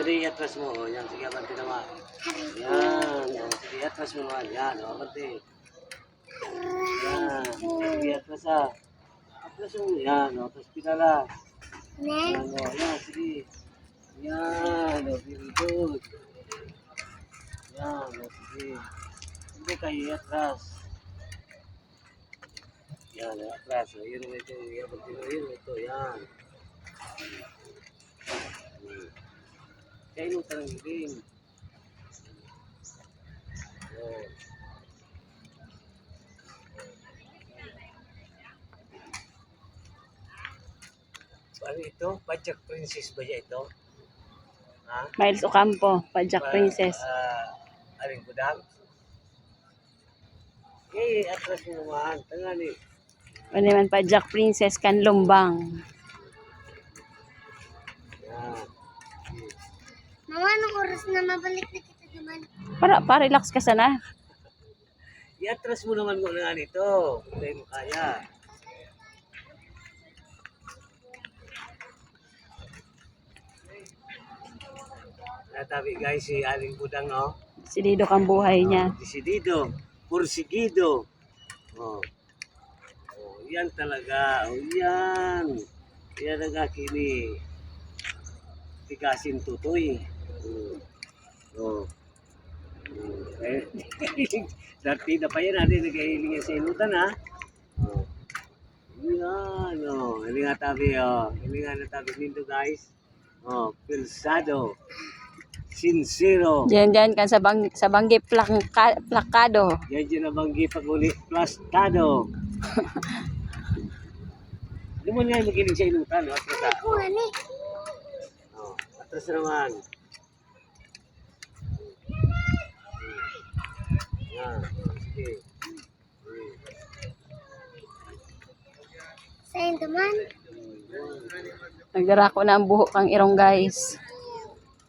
Sige, atras mo. O, yan, sige, abante naman. Yan. O, sige, atras mo naman. Yan, o, abante. Yan. Sige, atras ha. Atras mo. Yan, o, atras pinala. Yan, o, yan, sige. Yan, o, very good. Yan, o, sige. Hindi kayo, atras. Yan, atras. O, yun mo ito. Yan, abante mo. Yun mo ito. Yan. Kaya nung tarang giling. Oh. Ano ito? Pajak Princess ba siya ito? Ha? Miles Ocampo, Pajak Princess. Aling kudang? Eh, atras mo naman. Tangali. Ano naman, Pajak Princess, Kanlumbang. Yan. Mama, anong oras na mabalik na kita naman? Para relax ka sana. I-atras mo naman mo na ito. Kung mo kaya. Natabi guys, si Aling Budang, oh. Silido kang buhay niya. Decidido, porsigido. Oh. Oh, yan talaga. Oh, yan. Yan ang kini. Tigasin tutoy. Oh. Eh, dati na pa yan natin nagkahiling sa inutan ha. Oh. Yan, oh. Hindi nga tabi, oh. Hindi nga natabi nito guys. Oh, pilsado. Sincero. Diyan kan sa banggi plakado. Yan dyan na banggi pag ulit plastado. Hindi mo nga magiling sa inutan. Oh, atras ha. Kuha ni. Oh, atras naman. Yan. Sige. Sa'yo naman. Nagdarako na ang buhok kang irong guys.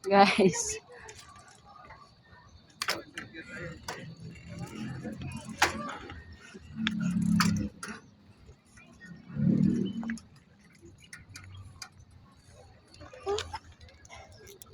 Guys.